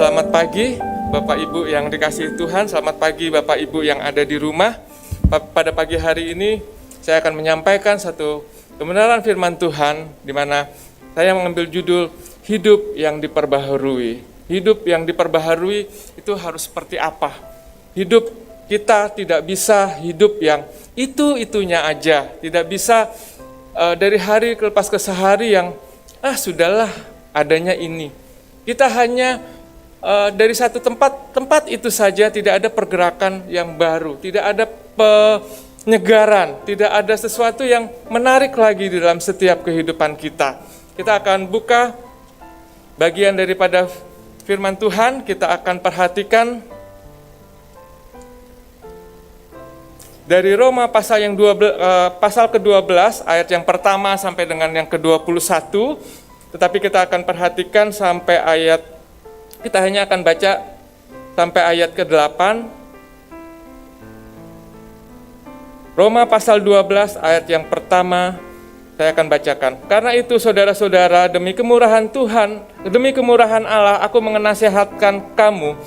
Selamat pagi Bapak Ibu yang dikasihi Tuhan, selamat pagi Bapak Ibu yang ada di rumah. Pada pagi hari ini saya akan menyampaikan satu kebenaran firman Tuhan di mana saya mengambil judul hidup yang diperbaharui. Hidup yang diperbaharui itu harus seperti apa? Hidup kita tidak bisa hidup yang itu-itunya aja, tidak bisa dari hari lepas ke sehari yang sudahlah adanya ini. Kita hanya dari satu tempat itu saja, tidak ada pergerakan yang baru, tidak ada penyegaran, tidak ada sesuatu yang menarik lagi di dalam setiap kehidupan kita. Kita akan buka bagian daripada firman Tuhan, kita akan perhatikan dari Roma pasal yang pasal ke-12 ayat yang pertama sampai dengan yang ke-21. Tetapi kita akan perhatikan sampai kita hanya akan baca sampai ayat ke-8. Roma pasal 12 ayat yang pertama saya akan bacakan. Karena itu saudara-saudara, demi kemurahan Tuhan, demi kemurahan Allah, aku menasihatkan kamu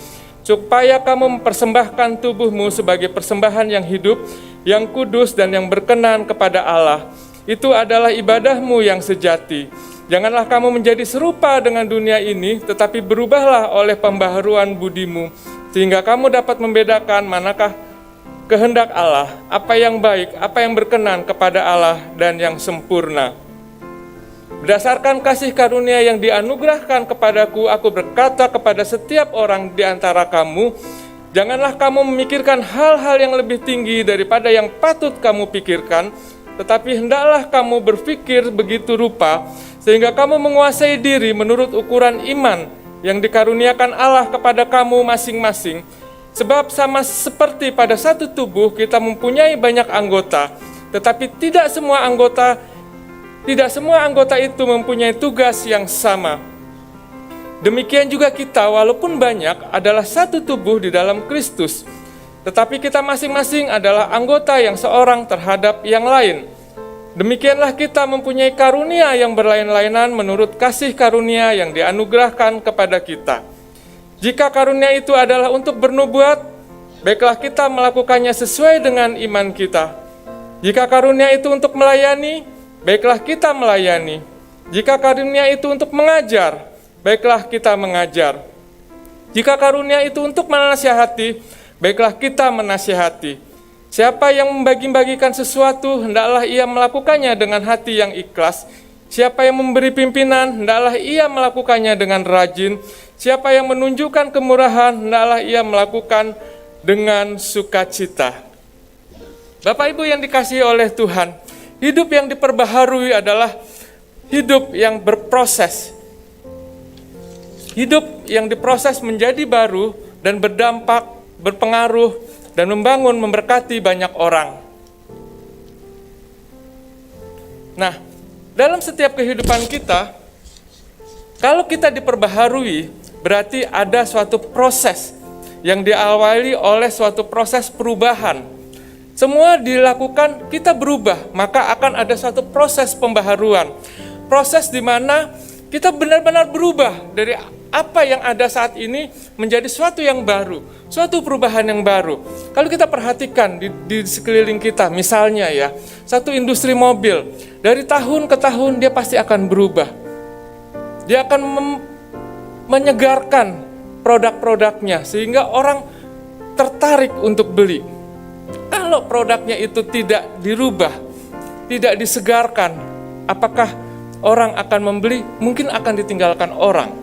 supaya kamu mempersembahkan tubuhmu sebagai persembahan yang hidup, yang kudus dan yang berkenan kepada Allah. Itu adalah ibadahmu yang sejati. Janganlah kamu menjadi serupa dengan dunia ini, tetapi berubahlah oleh pembaharuan budimu, sehingga kamu dapat membedakan manakah kehendak Allah, apa yang baik, apa yang berkenan kepada Allah dan yang sempurna. Berdasarkan kasih karunia yang dianugerahkan kepadaku, aku berkata kepada setiap orang di antara kamu, janganlah kamu memikirkan hal-hal yang lebih tinggi daripada yang patut kamu pikirkan, tetapi hendaklah kamu berpikir begitu rupa, sehingga kamu menguasai diri menurut ukuran iman yang dikaruniakan Allah kepada kamu masing-masing. Sebab sama seperti pada satu tubuh kita mempunyai banyak anggota, tetapi tidak semua anggota itu mempunyai tugas yang sama. Demikian juga kita, walaupun banyak, adalah satu tubuh di dalam Kristus, tetapi kita masing-masing adalah anggota yang seorang terhadap yang lain. Demikianlah kita mempunyai karunia yang berlain-lainan menurut kasih karunia yang dianugerahkan kepada kita. Jika karunia itu adalah untuk bernubuat, baiklah kita melakukannya sesuai dengan iman kita. Jika karunia itu untuk melayani, baiklah kita melayani. Jika karunia itu untuk mengajar, baiklah kita mengajar. Jika karunia itu untuk menasihati, baiklah kita menasihati. Siapa yang membagi-bagikan sesuatu, hendaklah ia melakukannya dengan hati yang ikhlas. Siapa yang memberi pimpinan, hendaklah ia melakukannya dengan rajin. Siapa yang menunjukkan kemurahan, hendaklah ia melakukan dengan sukacita. Bapak Ibu yang dikasihi oleh Tuhan, hidup yang diperbaharui adalah hidup yang berproses. Hidup yang diproses menjadi baru dan berdampak, berpengaruh, dan membangun, memberkati banyak orang. Nah, dalam setiap kehidupan kita, kalau kita diperbaharui, berarti ada suatu proses yang diawali oleh suatu proses perubahan. Semua dilakukan, kita berubah, maka akan ada suatu proses pembaharuan. Proses di mana kita benar-benar berubah dari apa yang ada saat ini menjadi suatu yang baru, suatu perubahan yang baru. Kalau kita perhatikan di sekeliling kita, misalnya ya, satu industri mobil, dari tahun ke tahun dia pasti akan berubah. Dia akan menyegarkan produk-produknya sehingga orang tertarik untuk beli. Kalau produknya itu tidak dirubah, tidak disegarkan, apakah orang akan membeli? Mungkin akan ditinggalkan orang.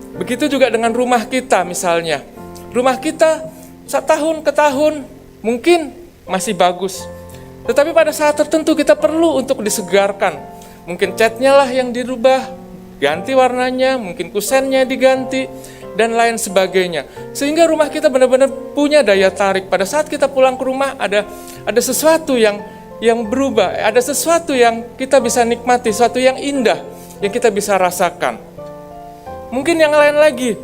Begitu juga dengan rumah kita misalnya. Rumah kita setahun ke tahun mungkin masih bagus. Tetapi pada saat tertentu kita perlu untuk disegarkan. Mungkin catnya lah yang dirubah, ganti warnanya, mungkin kusennya diganti, dan lain sebagainya. Sehingga rumah kita benar-benar punya daya tarik. Pada saat kita pulang ke rumah ada sesuatu yang berubah, ada sesuatu yang kita bisa nikmati, sesuatu yang indah yang kita bisa rasakan. Mungkin yang lain lagi,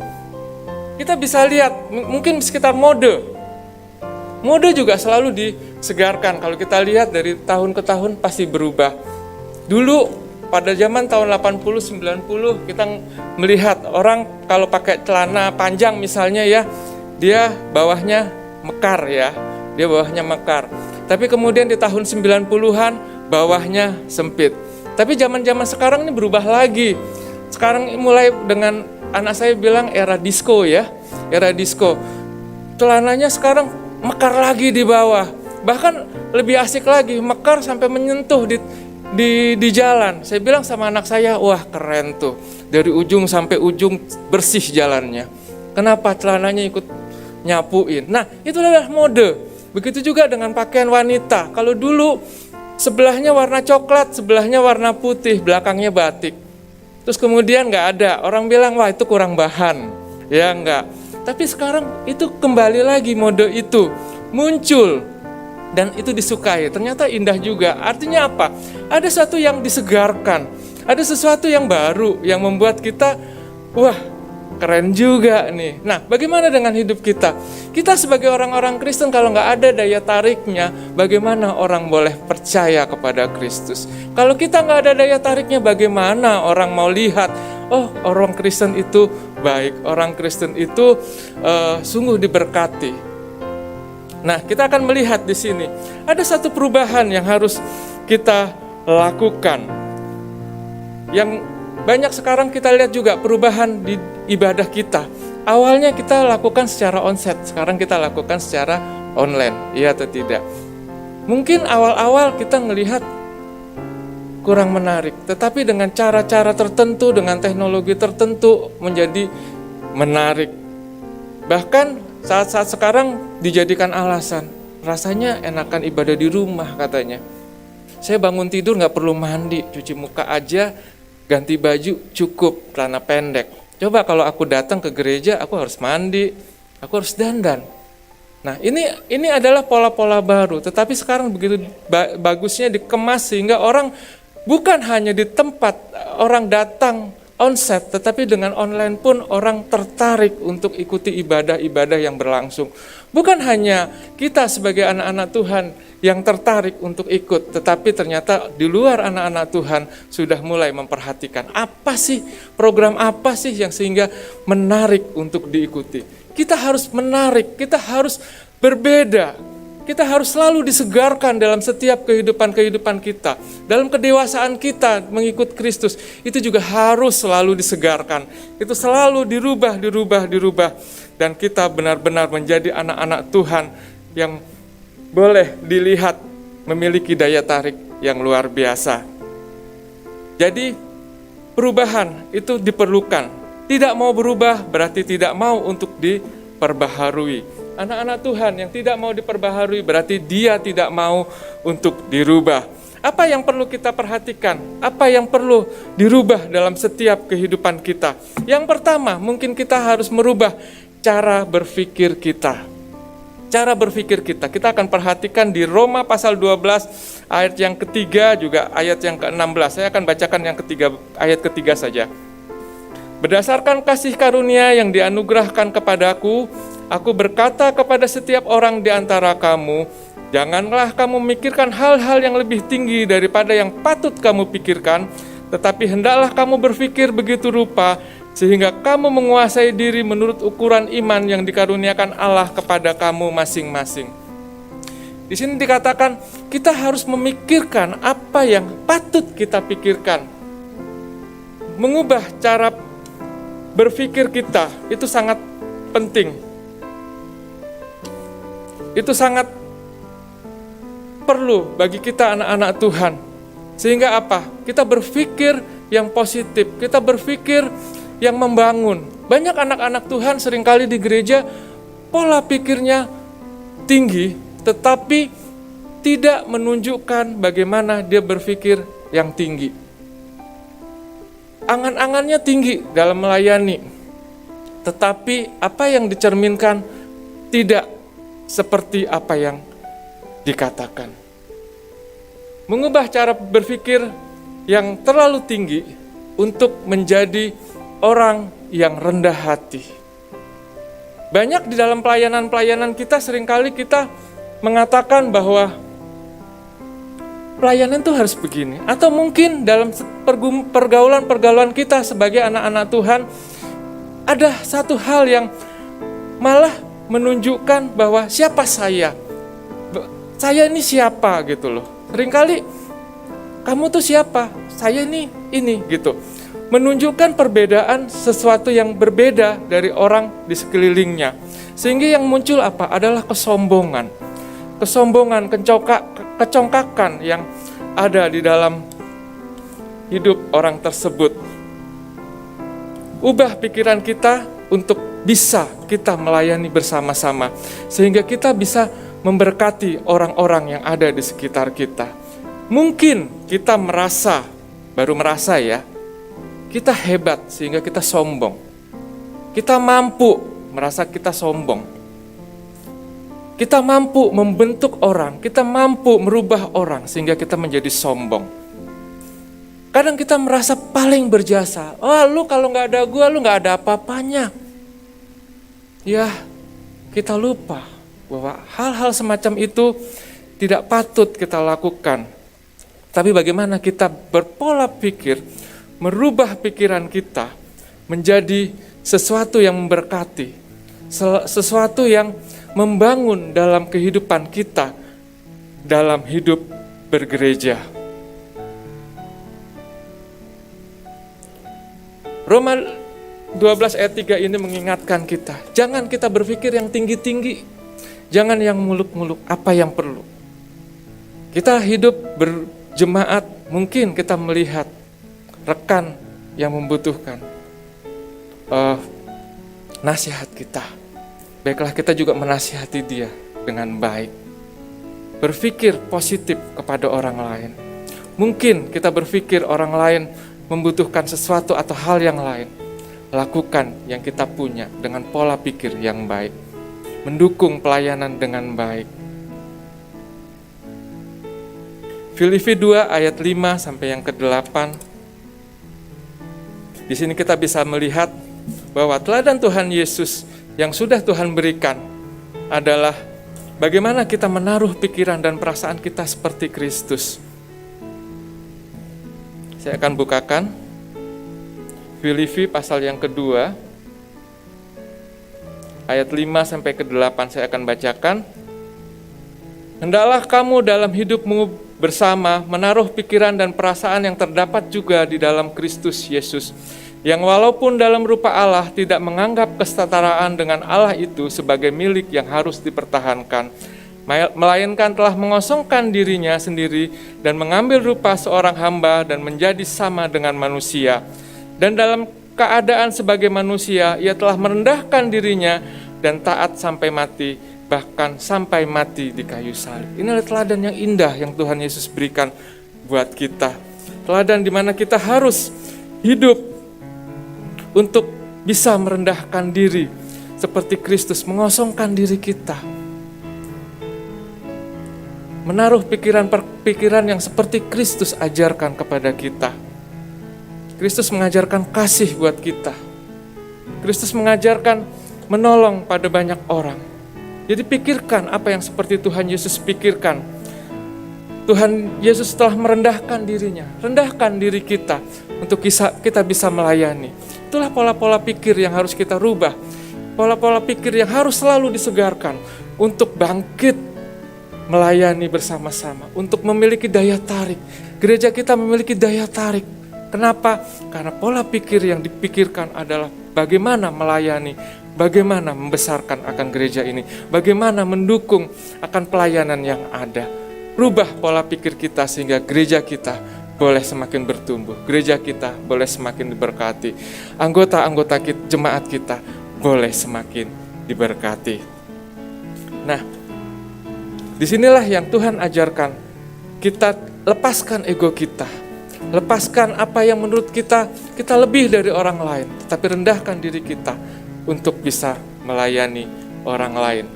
kita bisa lihat, mungkin sekitar mode. Mode juga selalu disegarkan. Kalau kita lihat dari tahun ke tahun pasti berubah. Dulu pada zaman tahun 80-90 kita melihat orang kalau pakai celana panjang misalnya ya, dia bawahnya mekar ya, dia bawahnya mekar. Tapi kemudian di tahun 90-an bawahnya sempit. Tapi zaman-zaman sekarang ini berubah lagi. Sekarang mulai dengan anak saya bilang era disco ya, era disco. Celananya sekarang mekar lagi di bawah. Bahkan lebih asik lagi, mekar sampai menyentuh di jalan. Saya bilang sama anak saya, wah keren tuh. Dari ujung sampai ujung bersih jalannya. Kenapa? Celananya ikut nyapuin. Nah, itu adalah mode. Begitu juga dengan pakaian wanita. Kalau dulu sebelahnya warna coklat, sebelahnya warna putih, belakangnya batik. Terus kemudian nggak ada. Orang bilang, wah itu kurang bahan. Ya enggak. Tapi sekarang itu kembali lagi mode itu muncul. Dan itu disukai. Ternyata indah juga. Artinya apa? Ada sesuatu yang disegarkan. Ada sesuatu yang baru yang membuat kita, wah keren juga nih. Nah, bagaimana dengan hidup kita? Kita sebagai orang-orang Kristen kalau nggak ada daya tariknya, bagaimana orang boleh percaya kepada Kristus? Kalau kita nggak ada daya tariknya, bagaimana orang mau lihat, oh orang Kristen itu baik, orang Kristen itu sungguh diberkati. Nah, kita akan melihat di sini ada satu perubahan yang harus kita lakukan. Yang banyak sekarang kita lihat juga perubahan di ibadah kita. Awalnya kita lakukan secara onsite, sekarang kita lakukan secara online, iya atau tidak? Mungkin awal-awal kita melihat kurang menarik, tetapi dengan cara-cara tertentu, dengan teknologi tertentu menjadi menarik. Bahkan saat-saat sekarang dijadikan alasan, rasanya enakan ibadah di rumah katanya. Saya bangun tidur gak perlu mandi, cuci muka aja, ganti baju cukup, celana pendek. Coba kalau aku datang ke gereja, aku harus mandi, aku harus dandan. Nah ini adalah pola-pola baru, tetapi sekarang begitu bagusnya dikemas sehingga orang bukan hanya di tempat orang datang onsite, tetapi dengan online pun orang tertarik untuk ikuti ibadah-ibadah yang berlangsung. Bukan hanya kita sebagai anak-anak Tuhan yang tertarik untuk ikut, tetapi ternyata di luar anak-anak Tuhan sudah mulai memperhatikan apa sih, program apa sih yang sehingga menarik untuk diikuti. Kita harus menarik, kita harus berbeda. Kita harus selalu disegarkan dalam setiap kehidupan kita. Dalam kedewasaan kita mengikut Kristus, itu juga harus selalu disegarkan. Itu selalu dirubah. Dan kita benar-benar menjadi anak-anak Tuhan yang boleh dilihat memiliki daya tarik yang luar biasa. Jadi perubahan itu diperlukan. Tidak mau berubah berarti tidak mau untuk diperbaharui. Anak-anak Tuhan yang tidak mau diperbaharui berarti dia tidak mau untuk dirubah. Apa yang perlu kita perhatikan? Apa yang perlu dirubah dalam setiap kehidupan kita? Yang pertama, mungkin kita harus merubah cara berpikir kita. Cara berpikir kita. Kita akan perhatikan di Roma pasal 12 ayat yang ketiga juga ayat yang ke-16. Saya akan bacakan yang ketiga, ayat ketiga saja. Berdasarkan kasih karunia yang dianugerahkan kepadaku, aku berkata kepada setiap orang di antara kamu, janganlah kamu memikirkan hal-hal yang lebih tinggi daripada yang patut kamu pikirkan, tetapi hendaklah kamu berpikir begitu rupa, sehingga kamu menguasai diri menurut ukuran iman yang dikaruniakan Allah kepada kamu masing-masing. Di sini dikatakan, kita harus memikirkan apa yang patut kita pikirkan. Mengubah cara berpikir kita, itu sangat penting. Itu sangat perlu bagi kita anak-anak Tuhan. Sehingga apa? Kita berpikir yang positif, kita berpikir yang membangun. Banyak anak-anak Tuhan seringkali di gereja pola pikirnya tinggi, tetapi tidak menunjukkan bagaimana dia berpikir yang tinggi. Angan-angannya tinggi dalam melayani, tetapi apa yang dicerminkan tidak seperti apa yang dikatakan. Mengubah cara berpikir yang terlalu tinggi untuk menjadi orang yang rendah hati. Banyak di dalam pelayanan-pelayanan kita seringkali kita mengatakan bahwa pelayanan tuh harus begini. Atau mungkin dalam pergaulan kita sebagai anak-anak Tuhan, ada satu hal yang malah menunjukkan bahwa siapa saya ini siapa gitu loh. Seringkali kamu tuh siapa, saya ini gitu. Menunjukkan perbedaan sesuatu yang berbeda dari orang di sekelilingnya. Sehingga yang muncul apa? Adalah kesombongan, kecongkakan yang ada di dalam hidup orang tersebut. Ubah pikiran kita untuk bisa kita melayani bersama-sama, sehingga kita bisa memberkati orang-orang yang ada di sekitar kita. Mungkin kita baru merasa ya, kita hebat sehingga kita sombong. Kita mampu merasa kita sombong. Kita mampu membentuk orang, kita mampu merubah orang sehingga kita menjadi sombong. Kadang kita merasa paling berjasa. Oh, lu kalau nggak ada gua, lu nggak ada apa-apanya. Ya, kita lupa bahwa hal-hal semacam itu tidak patut kita lakukan. Tapi bagaimana kita berpola pikir, merubah pikiran kita menjadi sesuatu yang memberkati, sesuatu yang membangun dalam kehidupan kita, dalam hidup bergereja. Roma 12 ayat 3 ini mengingatkan kita, jangan kita berpikir yang tinggi-tinggi, jangan yang muluk-muluk, apa yang perlu. Kita hidup berjemaat, mungkin kita melihat rekan yang membutuhkan nasihat kita. Baiklah kita juga menasihati dia dengan baik. Berpikir positif kepada orang lain. Mungkin kita berpikir orang lain membutuhkan sesuatu atau hal yang lain. Lakukan yang kita punya dengan pola pikir yang baik. Mendukung pelayanan dengan baik. Filipi 2 ayat 5 sampai yang ke-8. Di sini kita bisa melihat bahwa teladan Tuhan Yesus yang sudah Tuhan berikan adalah bagaimana kita menaruh pikiran dan perasaan kita seperti Kristus. Saya akan bukakan Filipi pasal yang kedua, ayat 5 sampai ke-8 saya akan bacakan. Hendaklah kamu dalam hidupmu bersama menaruh pikiran dan perasaan yang terdapat juga di dalam Kristus Yesus, yang walaupun dalam rupa Allah tidak menganggap kesetaraan dengan Allah itu sebagai milik yang harus dipertahankan, melainkan telah mengosongkan dirinya sendiri dan mengambil rupa seorang hamba dan menjadi sama dengan manusia. Dan dalam keadaan sebagai manusia, ia telah merendahkan dirinya dan taat sampai mati, bahkan sampai mati di kayu salib. Ini adalah teladan yang indah yang Tuhan Yesus berikan buat kita. Teladan di mana kita harus hidup untuk bisa merendahkan diri seperti Kristus, mengosongkan diri kita. Menaruh pikiran yang seperti Kristus ajarkan kepada kita. Kristus mengajarkan kasih buat kita. Kristus mengajarkan menolong pada banyak orang. Jadi pikirkan apa yang seperti Tuhan Yesus pikirkan. Tuhan Yesus telah merendahkan dirinya, rendahkan diri kita untuk kita bisa melayani. Itulah pola-pola pikir yang harus kita rubah. Pola-pola pikir yang harus selalu disegarkan untuk bangkit melayani bersama-sama, untuk memiliki daya tarik. Gereja kita memiliki daya tarik. Kenapa? Karena pola pikir yang dipikirkan adalah bagaimana melayani, bagaimana membesarkan akan gereja ini, bagaimana mendukung akan pelayanan yang ada. Rubah pola pikir kita sehingga gereja kita boleh semakin bertumbuh, gereja kita boleh semakin diberkati, anggota-anggota jemaat kita boleh semakin diberkati. Nah, disinilah yang Tuhan ajarkan, kita lepaskan ego kita, lepaskan apa yang menurut kita lebih dari orang lain, tetapi rendahkan diri kita untuk bisa melayani orang lain.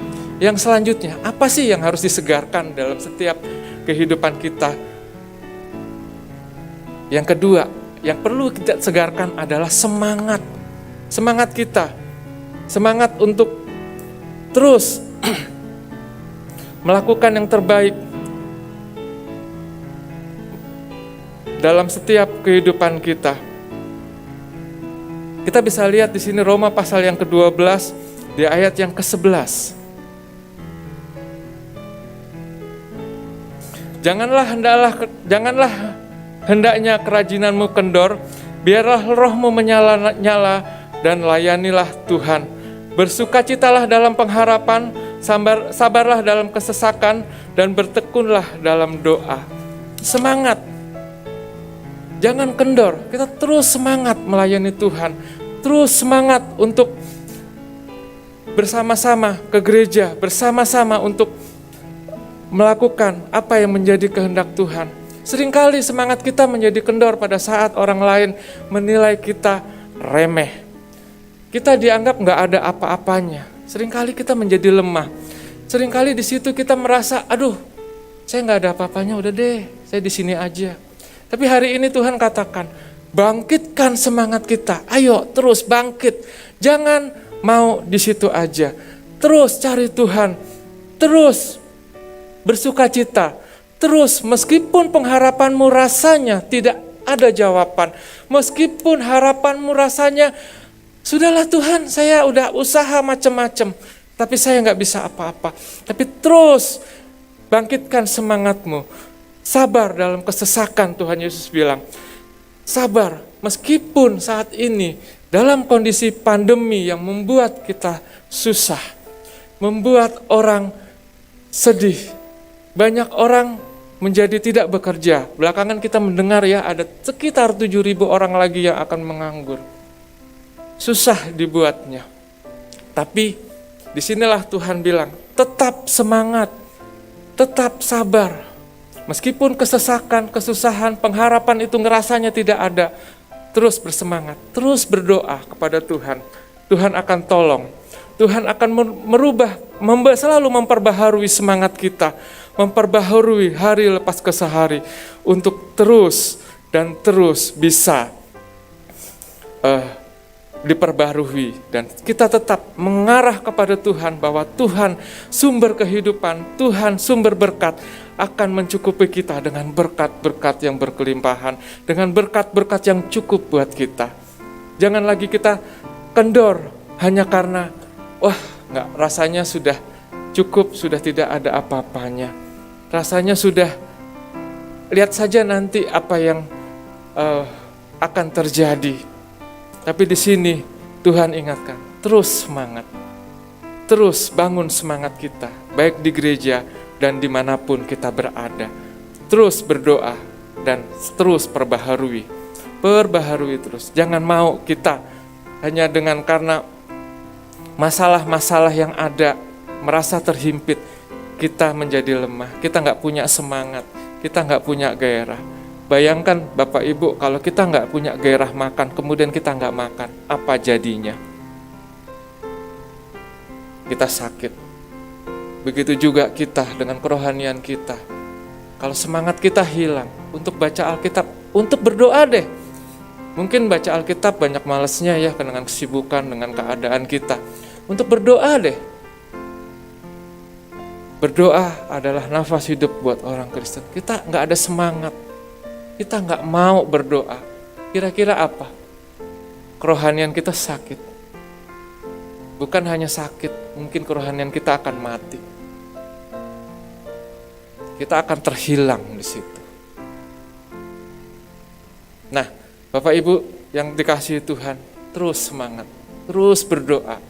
Yang selanjutnya, apa sih yang harus disegarkan dalam setiap kehidupan kita? Yang kedua, yang perlu kita segarkan adalah semangat. Semangat kita. Semangat untuk terus melakukan yang terbaik. dalam setiap kehidupan kita. Kita bisa lihat di sini Roma pasal yang ke-12 di ayat yang ke-11. Janganlah hendaknya kerajinanmu kendor, biarlah rohmu menyala-nyala dan layanilah Tuhan. Bersukacitalah dalam pengharapan, sabarlah dalam kesesakan, dan bertekunlah dalam doa. Semangat, jangan kendor, kita terus semangat melayani Tuhan, terus semangat untuk bersama-sama ke gereja, bersama-sama untuk melakukan apa yang menjadi kehendak Tuhan. Seringkali semangat kita menjadi kendor pada saat orang lain menilai kita remeh. Kita dianggap nggak ada apa-apanya. Seringkali kita menjadi lemah. Seringkali di situ kita merasa, aduh, saya nggak ada apa-apanya, udah deh, saya di sini aja. Tapi hari ini Tuhan katakan, bangkitkan semangat kita. Ayo terus bangkit. Jangan mau di situ aja. Terus cari Tuhan. Terus bersukacita. Terus meskipun pengharapanmu rasanya tidak ada jawaban. Meskipun harapanmu rasanya, sudahlah Tuhan, saya udah usaha macam-macam, tapi saya nggak bisa apa-apa. Tapi terus bangkitkan semangatmu. Sabar dalam kesesakan, Tuhan Yesus bilang. Sabar meskipun saat ini dalam kondisi pandemi yang membuat kita susah. Membuat orang sedih. Banyak orang menjadi tidak bekerja. Belakangan kita mendengar ya ada sekitar 7.000 orang lagi yang akan menganggur. Susah dibuatnya. Tapi disinilah Tuhan bilang, tetap semangat, tetap sabar. Meskipun kesesakan, kesusahan, pengharapan itu ngerasanya tidak ada, terus bersemangat, terus berdoa kepada Tuhan. Tuhan akan tolong. Tuhan akan merubah, selalu memperbaharui semangat kita, memperbaharui hari lepas ke sehari untuk terus dan terus bisa diperbaharui. Dan kita tetap mengarah kepada Tuhan bahwa Tuhan sumber kehidupan, Tuhan sumber berkat akan mencukupi kita dengan berkat-berkat yang berkelimpahan, dengan berkat-berkat yang cukup buat kita. Jangan lagi kita kendor hanya karena wah, rasanya sudah cukup, sudah tidak ada apa-apanya. Rasanya sudah, lihat saja nanti apa yang akan terjadi. Tapi di sini Tuhan ingatkan, terus semangat. Terus bangun semangat kita, baik di gereja dan dimanapun kita berada. Terus berdoa dan terus perbaharui. Perbaharui terus. Jangan mau kita hanya dengan karena masalah-masalah yang ada, merasa terhimpit, kita menjadi lemah, kita nggak punya semangat, kita nggak punya gairah. Bayangkan Bapak Ibu, kalau kita nggak punya gairah makan, kemudian kita nggak makan, apa jadinya? Kita sakit. Begitu juga kita dengan kerohanian kita. Kalau semangat kita hilang, untuk baca Alkitab, untuk berdoa deh. Mungkin baca Alkitab banyak malesnya ya, dengan kesibukan, dengan keadaan kita. Untuk berdoa deh. Berdoa adalah nafas hidup buat orang Kristen. Kita nggak ada semangat. Kita nggak mau berdoa. Kira-kira apa? Kerohanian kita sakit. Bukan hanya sakit, mungkin kerohanian kita akan mati. Kita akan terhilang di situ. Nah, Bapak Ibu yang dikasihi Tuhan, terus semangat, terus berdoa.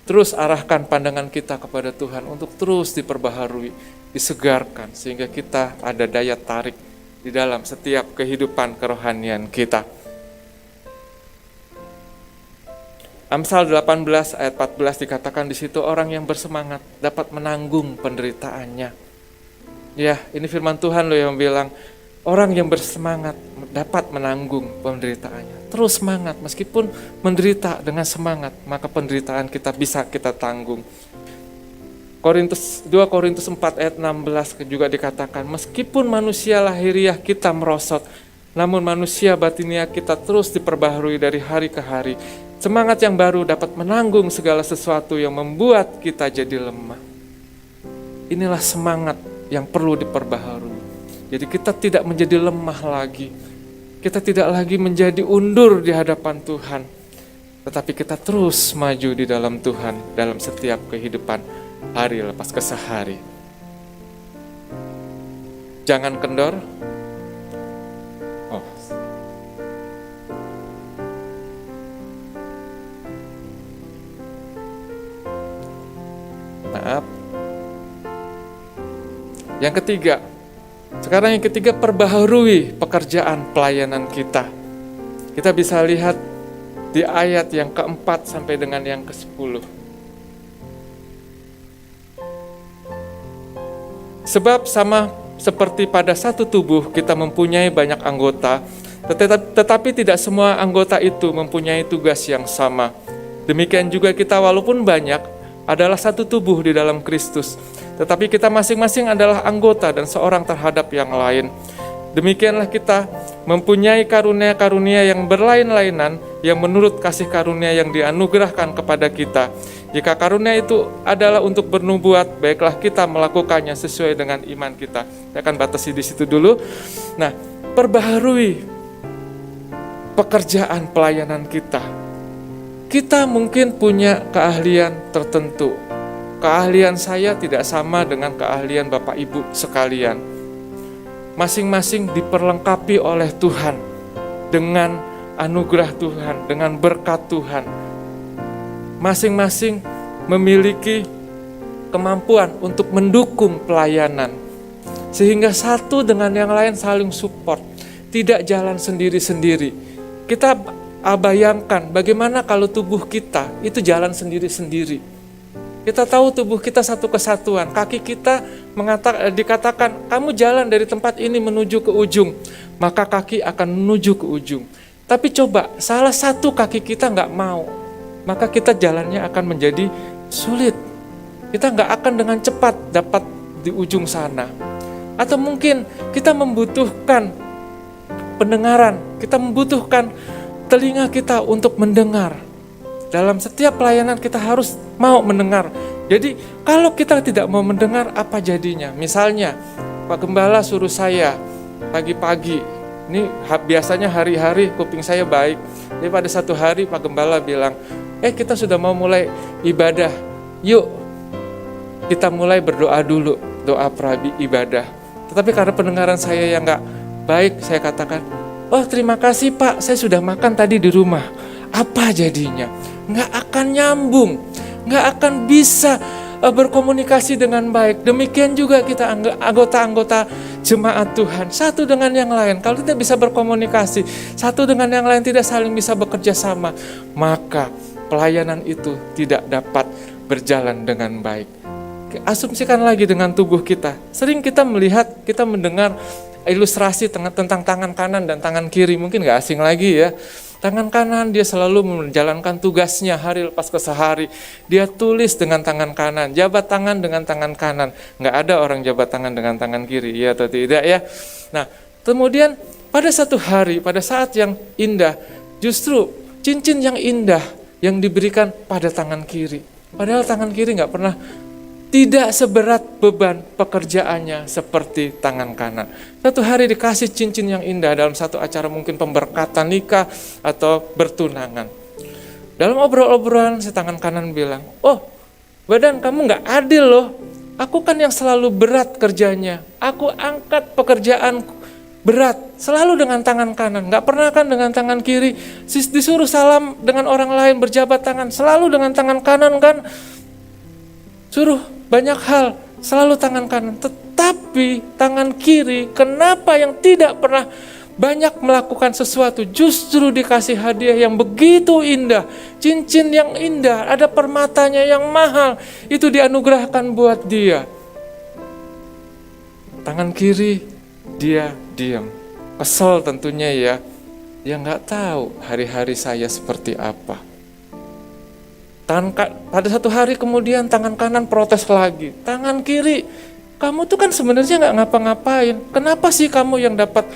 Terus arahkan pandangan kita kepada Tuhan untuk terus diperbaharui, disegarkan, sehingga kita ada daya tarik di dalam setiap kehidupan kerohanian kita. Amsal 18 ayat 14 dikatakan di situ, orang yang bersemangat dapat menanggung penderitaannya. Ya, ini firman Tuhan loh yang bilang, orang yang bersemangat dapat menanggung penderitaannya. Terus semangat, meskipun menderita dengan semangat, maka penderitaan kita bisa kita tanggung. 2 Korintus 4 ayat 16 juga dikatakan, meskipun manusia lahiriah kita merosot, namun manusia batiniah kita terus diperbaharui dari hari ke hari. Semangat yang baru dapat menanggung segala sesuatu yang membuat kita jadi lemah. Inilah semangat yang perlu diperbaharui. Jadi kita tidak menjadi lemah lagi. kita tidak lagi menjadi undur di hadapan Tuhan, tetapi kita terus maju di dalam Tuhan dalam setiap kehidupan hari lepas ke sehari. Jangan kendor. Maaf. Yang ketiga, sekarang yang ketiga, perbaharui pekerjaan pelayanan kita. Kita bisa lihat di ayat yang keempat sampai dengan yang ke-10. Sebab sama seperti pada satu tubuh kita mempunyai banyak anggota, tetapi tidak semua anggota itu mempunyai tugas yang sama. Demikian juga kita walaupun banyak adalah satu tubuh di dalam Kristus, tetapi kita masing-masing adalah anggota dan seorang terhadap yang lain. Demikianlah kita mempunyai karunia-karunia yang berlain-lainan, yang menurut kasih karunia yang dianugerahkan kepada kita. Jika karunia itu adalah untuk bernubuat, baiklah kita melakukannya sesuai dengan iman kita. Saya akan batasi di situ dulu. Nah, perbaharui pekerjaan pelayanan kita. Kita mungkin punya keahlian tertentu. Keahlian saya tidak sama dengan keahlian Bapak Ibu sekalian. Masing-masing diperlengkapi oleh Tuhan dengan anugerah Tuhan, dengan berkat Tuhan. Masing-masing memiliki kemampuan untuk mendukung pelayanan. Sehingga satu dengan yang lain saling support. Tidak jalan sendiri-sendiri. Kita bayangkan bagaimana kalau tubuh kita itu jalan sendiri-sendiri. Kita tahu tubuh kita satu kesatuan. Kaki kita dikatakan, kamu jalan dari tempat ini menuju ke ujung, maka kaki akan menuju ke ujung. Tapi coba salah satu kaki kita nggak mau, maka kita jalannya akan menjadi sulit. Kita nggak akan dengan cepat dapat di ujung sana. Atau mungkin kita membutuhkan pendengaran, kita membutuhkan telinga kita untuk mendengar. Dalam setiap pelayanan kita harus mau mendengar. Jadi kalau kita tidak mau mendengar, apa jadinya? Misalnya Pak Gembala suruh saya pagi-pagi, ini biasanya hari-hari kuping saya baik. Jadi pada satu hari Pak Gembala bilang, kita sudah mau mulai ibadah, yuk kita mulai berdoa dulu, doa prabi ibadah. Tetapi karena pendengaran saya yang gak baik, saya katakan, oh terima kasih Pak, saya sudah makan tadi di rumah. Apa jadinya? Nggak akan nyambung, nggak akan bisa berkomunikasi dengan baik. Demikian juga kita anggota-anggota jemaat Tuhan, satu dengan yang lain. Kalau tidak bisa berkomunikasi, satu dengan yang lain tidak saling bisa bekerja sama, maka pelayanan itu tidak dapat berjalan dengan baik. Asumsikan lagi dengan tubuh kita. Sering kita melihat, kita mendengar ilustrasi tentang tangan kanan dan tangan kiri, mungkin gak asing lagi ya. Tangan kanan dia selalu menjalankan tugasnya hari lepas ke sehari. Dia tulis dengan tangan kanan, jabat tangan dengan tangan kanan. Gak ada orang jabat tangan dengan tangan kiri, ya atau tidak ya. Nah, kemudian pada satu hari, pada saat yang indah, justru cincin yang indah yang diberikan pada tangan kiri. Padahal tangan kiri gak pernah, tidak seberat beban pekerjaannya seperti tangan kanan. Satu hari dikasih cincin yang indah dalam satu acara mungkin pemberkatan nikah atau bertunangan. Dalam obrol-obrolan si tangan kanan bilang, oh badan kamu gak adil loh. Aku kan yang selalu berat kerjanya. Aku angkat pekerjaan berat selalu dengan tangan kanan. Gak pernah kan dengan tangan kiri. Disuruh salam dengan orang lain berjabat tangan selalu dengan tangan kanan kan. Suruh banyak hal, selalu tangan kanan. Tetapi tangan kiri, kenapa yang tidak pernah banyak melakukan sesuatu, justru dikasih hadiah yang begitu indah. Cincin yang indah, ada permatanya yang mahal, itu dianugerahkan buat dia. Tangan kiri, dia diam. Kesel tentunya ya. Dia gak tahu hari-hari saya seperti apa. Pada satu hari kemudian tangan kanan protes lagi. Tangan kiri, kamu tuh kan sebenarnya gak ngapa-ngapain. Kenapa sih kamu yang dapat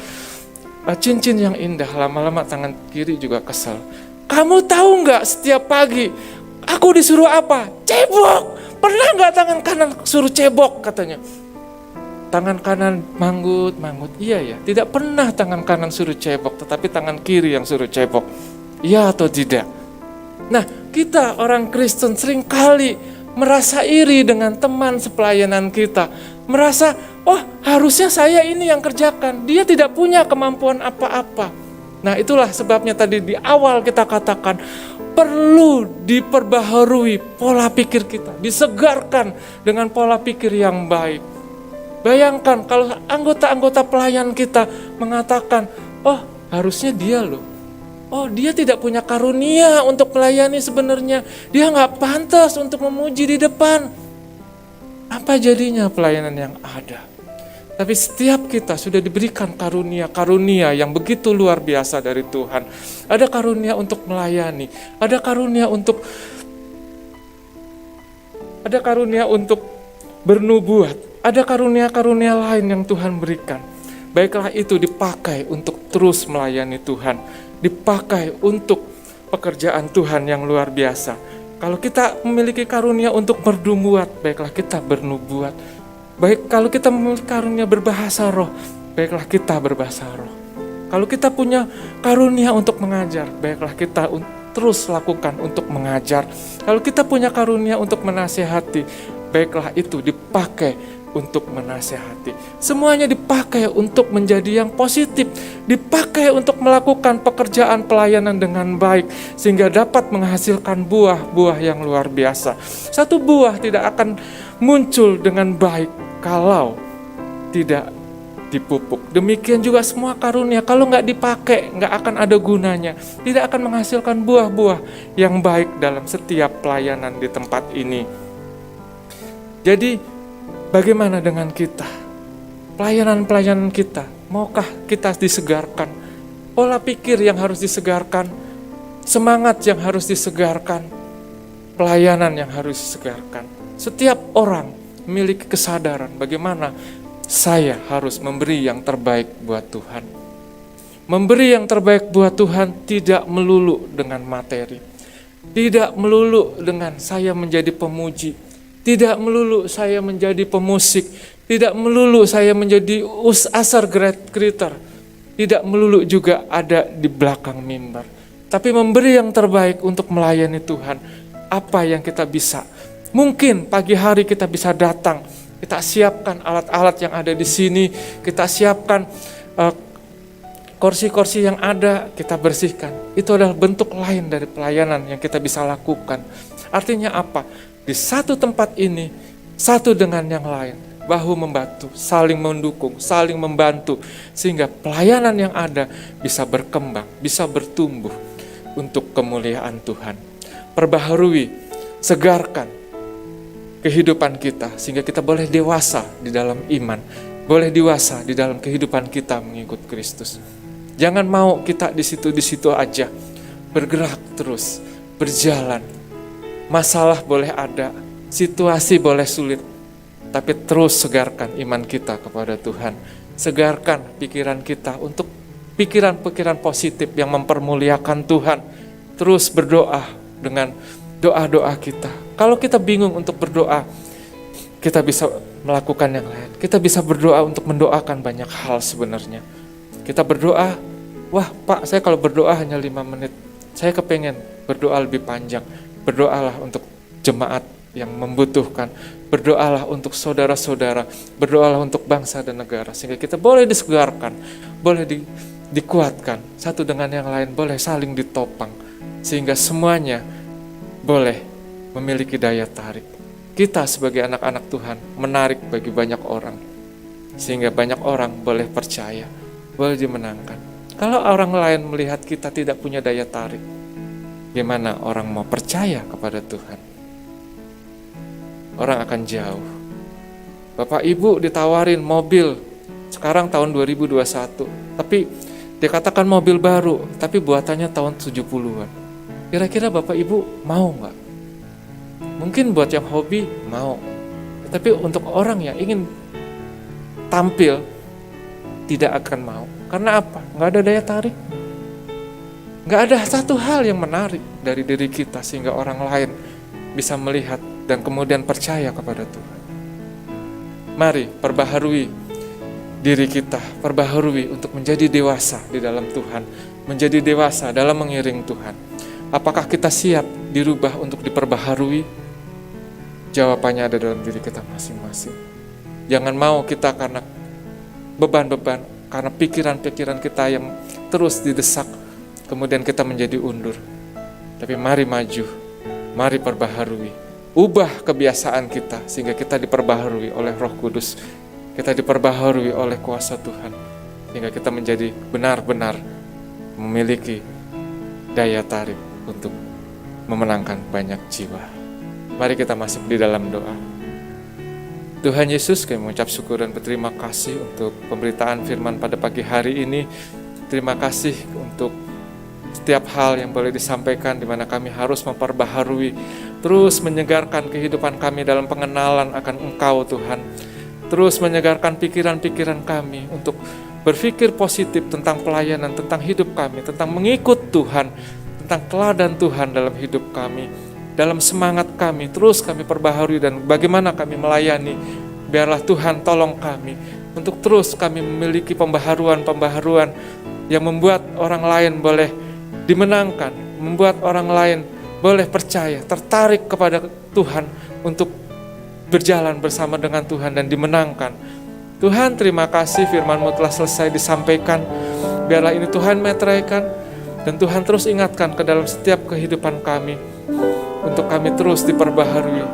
cincin yang indah? Lama-lama tangan kiri juga kesal. Kamu tahu gak setiap pagi aku disuruh apa? Cebok. Pernah gak tangan kanan suruh cebok katanya? tangan kanan manggut. Iya ya, tidak pernah tangan kanan suruh cebok, tetapi tangan kiri yang suruh cebok. Iya atau tidak? Nah, kita orang Kristen seringkali merasa iri dengan teman sepelayanan kita. Merasa, oh harusnya saya ini yang kerjakan. Dia tidak punya kemampuan apa-apa. Nah, itulah sebabnya tadi di awal kita katakan perlu diperbaharui pola pikir kita, disegarkan dengan pola pikir yang baik. Bayangkan kalau anggota-anggota pelayan kita mengatakan, oh harusnya dia loh. Oh dia tidak punya karunia untuk melayani sebenarnya. Dia gak pantas untuk memuji di depan. Apa jadinya pelayanan yang ada? Tapi setiap kita sudah diberikan karunia yang begitu luar biasa dari Tuhan. Ada karunia untuk melayani, ada karunia untuk bernubuat, ada karunia-karunia lain yang Tuhan berikan. Baiklah itu dipakai untuk terus melayani Tuhan, dipakai untuk pekerjaan Tuhan yang luar biasa. Kalau kita memiliki karunia untuk bernubuat, baiklah kita bernubuat. Baik, kalau kita memiliki karunia berbahasa roh, baiklah kita berbahasa roh. Kalau kita punya karunia untuk mengajar, baiklah kita terus lakukan untuk mengajar. Kalau kita punya karunia untuk menasihati, baiklah itu dipakai untuk menasihati. Semuanya dipakai untuk menjadi yang positif, dipakai untuk melakukan pekerjaan pelayanan dengan baik, sehingga dapat menghasilkan buah-buah yang luar biasa. Satu buah tidak akan muncul dengan baik kalau tidak dipupuk. Demikian juga semua karunia, kalau nggak dipakai, nggak akan ada gunanya. Tidak akan menghasilkan buah-buah yang baik dalam setiap pelayanan di tempat ini. Jadi, bagaimana dengan kita? Pelayanan-pelayanan kita, maukah kita disegarkan? Pola pikir yang harus disegarkan, semangat yang harus disegarkan, pelayanan yang harus disegarkan. Setiap orang memiliki kesadaran bagaimana saya harus memberi yang terbaik buat Tuhan. Memberi yang terbaik buat Tuhan tidak melulu dengan materi. Tidak melulu dengan saya menjadi pemuji. Tidak melulu saya menjadi pemusik. Tidak melulu saya menjadi usher greeter. Tidak melulu juga ada di belakang mimbar. Tapi memberi yang terbaik untuk melayani Tuhan. Apa yang kita bisa. Mungkin pagi hari kita bisa datang, kita siapkan alat-alat yang ada di sini, kita siapkan kursi-kursi yang ada, kita bersihkan. Itu adalah bentuk lain dari pelayanan yang kita bisa lakukan. Artinya apa? Di satu tempat ini, satu dengan yang lain, bahu-membahu, saling mendukung, saling membantu, sehingga pelayanan yang ada bisa berkembang, bisa bertumbuh untuk kemuliaan Tuhan. Perbaharui, segarkan kehidupan kita, sehingga kita boleh dewasa di dalam iman, boleh dewasa di dalam kehidupan kita mengikut Kristus. Jangan mau kita di situ aja, bergerak terus, berjalan. Masalah boleh ada, situasi boleh sulit, tapi terus segarkan iman kita kepada Tuhan. Segarkan pikiran kita untuk pikiran-pikiran positif yang mempermuliakan Tuhan. Terus berdoa dengan doa-doa kita. Kalau kita bingung untuk berdoa, kita bisa melakukan yang lain. Kita bisa berdoa untuk mendoakan banyak hal sebenarnya. Kita berdoa, wah Pak, saya kalau berdoa hanya 5 menit. Saya kepengen berdoa lebih panjang. Berdoalah untuk jemaat yang membutuhkan. Berdoalah untuk saudara-saudara. Berdoalah untuk bangsa dan negara. Sehingga kita boleh disegarkan, boleh dikuatkan. Satu dengan yang lain boleh saling ditopang. Sehingga semuanya boleh memiliki daya tarik. Kita sebagai anak-anak Tuhan menarik bagi banyak orang. Sehingga banyak orang boleh percaya, boleh dimenangkan. Kalau orang lain melihat kita tidak punya daya tarik, gimana orang mau percaya kepada Tuhan? Orang akan jauh. Bapak Ibu ditawarin mobil, sekarang tahun 2021, tapi dikatakan mobil baru, tapi buatannya tahun 70-an. Kira-kira Bapak Ibu mau nggak? Mungkin buat yang hobi mau, tapi untuk orang yang ingin tampil tidak akan mau. Karena apa? Nggak ada daya tarik. Nggak ada satu hal yang menarik dari diri kita sehingga orang lain bisa melihat dan kemudian percaya kepada Tuhan. Mari perbaharui diri kita, perbaharui untuk menjadi dewasa di dalam Tuhan, menjadi dewasa dalam mengiring Tuhan. Apakah kita siap dirubah untuk diperbaharui? Jawabannya ada dalam diri kita masing-masing. Jangan mau kita karena beban-beban, karena pikiran-pikiran kita yang terus didesak, kemudian kita menjadi undur. Tapi mari maju, mari perbaharui. Ubah kebiasaan kita sehingga kita diperbaharui oleh Roh Kudus. Kita diperbaharui oleh kuasa Tuhan. Sehingga kita menjadi benar-benar memiliki daya tarik untuk memenangkan banyak jiwa. Mari kita masuk di dalam doa. Tuhan Yesus, kami mengucap syukur dan berterima kasih untuk pemberitaan firman pada pagi hari ini. Terima kasih untuk setiap hal yang boleh disampaikan di mana kami harus memperbaharui, terus menyegarkan kehidupan kami dalam pengenalan akan Engkau Tuhan. Terus menyegarkan pikiran-pikiran kami untuk berpikir positif tentang pelayanan, tentang hidup kami, tentang mengikut Tuhan, tentang teladan Tuhan dalam hidup kami. Dalam semangat kami, terus kami perbaharui dan bagaimana kami melayani. Biarlah Tuhan tolong kami untuk terus kami memiliki pembaharuan-pembaharuan yang membuat orang lain boleh dimenangkan, membuat orang lain boleh percaya, tertarik kepada Tuhan untuk berjalan bersama dengan Tuhan dan dimenangkan. Tuhan, terima kasih firman-Mu telah selesai disampaikan. Biarlah ini Tuhan meteraikan dan Tuhan terus ingatkan ke dalam setiap kehidupan kami untuk kami terus diperbaharui,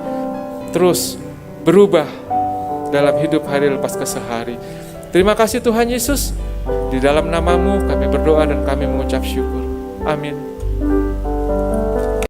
terus berubah dalam hidup hari lepas ke sehari. Terima kasih Tuhan Yesus. Di dalam nama-Mu kami berdoa dan kami mengucap syukur. Amin.